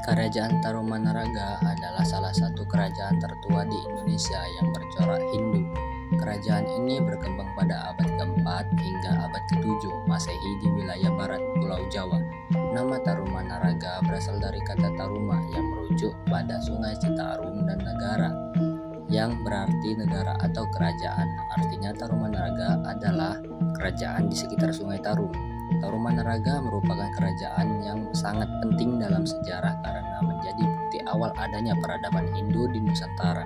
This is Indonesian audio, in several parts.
Kerajaan Tarumanagara adalah salah satu kerajaan tertua di Indonesia yang bercorak Hindu. Kerajaan ini berkembang pada abad ke-4 hingga abad ke-7 Masehi di wilayah barat Pulau Jawa. Nama Tarumanagara berasal dari kata Taruma yang merujuk pada Sungai Citarum dan Nagara, yang berarti negara atau kerajaan. Artinya Tarumanagara adalah kerajaan di sekitar Sungai Tarum. Tarumanagara merupakan kerajaan yang sangat penting dalam sejarah karena menjadi bukti awal adanya peradaban Hindu di Nusantara.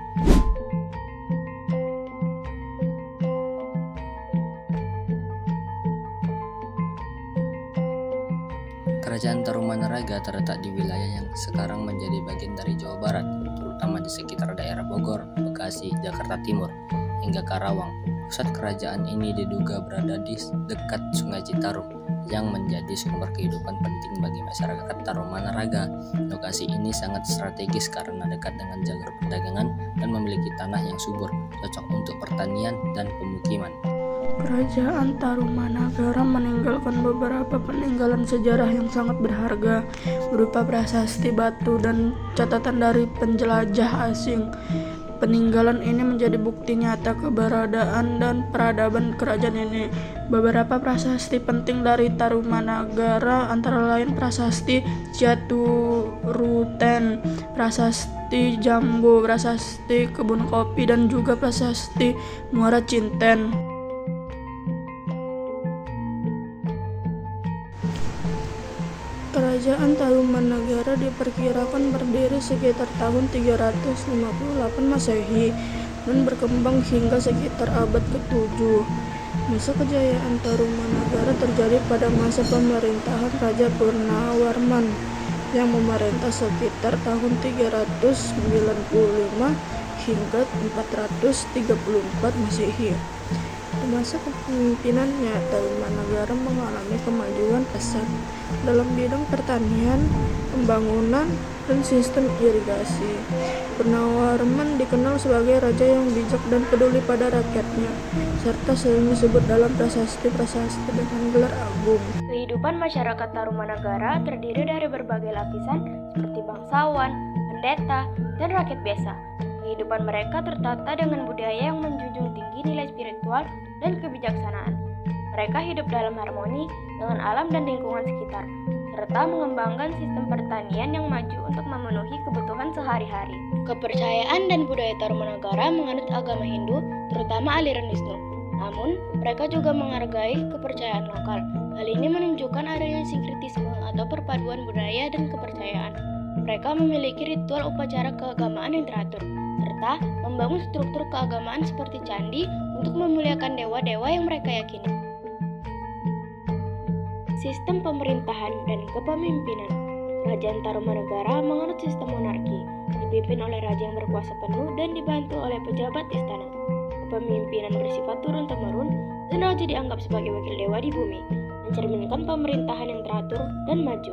Kerajaan Tarumanagara terletak di wilayah yang sekarang menjadi bagian dari Jawa Barat, terutama di sekitar daerah Bogor, Bekasi, Jakarta Timur, hingga Karawang. Pusat kerajaan ini diduga berada di dekat Sungai Citarum, yang menjadi sumber kehidupan penting bagi masyarakat Tarumanagara. Lokasi ini sangat strategis karena dekat dengan jalur perdagangan dan memiliki tanah yang subur, cocok untuk pertanian dan pemukiman. Kerajaan Tarumanagara meninggalkan beberapa peninggalan sejarah yang sangat berharga, berupa prasasti batu dan catatan dari penjelajah asing. Peninggalan ini menjadi bukti nyata keberadaan dan peradaban kerajaan ini. Beberapa prasasti penting dari Tarumanagara antara lain prasasti Jaturuten, prasasti Jambu, prasasti Kebun Kopi, dan juga prasasti Muara Cinten. Kerajaan Tarumanagara diperkirakan berdiri sekitar tahun 358 Masehi dan berkembang hingga sekitar abad ke-7. Masa kejayaan Tarumanagara terjadi pada masa pemerintahan Raja Purnawarman yang memerintah sekitar tahun 395 hingga 434 Masehi. Di masa kepemimpinannya, Tarumanagara mengalami kemajuan pesat dalam bidang pertanian, pembangunan, dan sistem irigasi. Purnawarman dikenal sebagai raja yang bijak dan peduli pada rakyatnya, serta sering disebut dalam prasasti-prasasti dengan gelar agung. Kehidupan masyarakat Tarumanagara terdiri dari berbagai lapisan seperti bangsawan, pendeta, dan rakyat biasa. Kehidupan mereka tertata dengan budaya yang menjunjung tinggi nilai spiritual dan kebijaksanaan. Mereka hidup dalam harmoni dengan alam dan lingkungan sekitar, serta mengembangkan sistem pertanian yang maju untuk memenuhi kebutuhan sehari-hari. Kepercayaan dan budaya Tarumanagara menganut agama Hindu, terutama aliran Wisnu. Namun, mereka juga menghargai kepercayaan lokal. Hal ini menunjukkan adanya sinkretisme atau perpaduan budaya dan kepercayaan. Mereka memiliki ritual upacara keagamaan yang teratur, serta membangun struktur keagamaan seperti candi untuk memuliakan dewa-dewa yang mereka yakini. Sistem pemerintahan dan kepemimpinan. Kerajaan Tarumanagara menganut sistem monarki, dipimpin oleh raja yang berkuasa penuh dan dibantu oleh pejabat istana. Kepemimpinan bersifat turun-temurun dan raja dianggap sebagai wakil dewa di bumi, mencerminkan pemerintahan yang teratur dan maju.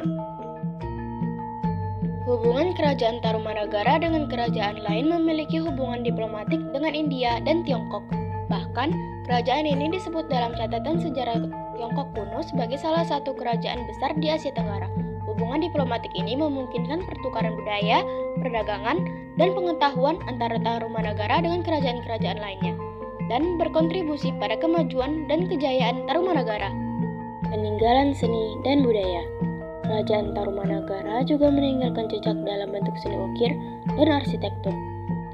Hubungan kerajaan Tarumanagara dengan kerajaan lain memiliki hubungan diplomatik dengan India dan Tiongkok. Bahkan, kerajaan ini disebut dalam catatan sejarah Tiongkok kuno sebagai salah satu kerajaan besar di Asia Tenggara. Hubungan diplomatik ini memungkinkan pertukaran budaya, perdagangan, dan pengetahuan antara Tarumanagara dengan kerajaan-kerajaan lainnya, dan berkontribusi pada kemajuan dan kejayaan Tarumanagara. Peninggalan seni dan budaya. Kerajaan Tarumanagara juga meninggalkan jejak dalam bentuk seni ukir dan arsitektur,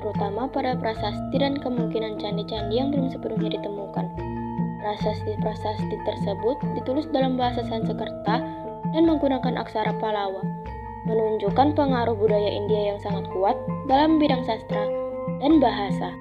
terutama pada prasasti dan kemungkinan candi-candi yang belum sepenuhnya ditemukan. Prasasti-prasasti tersebut ditulis dalam bahasa Sanskerta dan menggunakan aksara Pallawa, menunjukkan pengaruh budaya India yang sangat kuat dalam bidang sastra dan bahasa.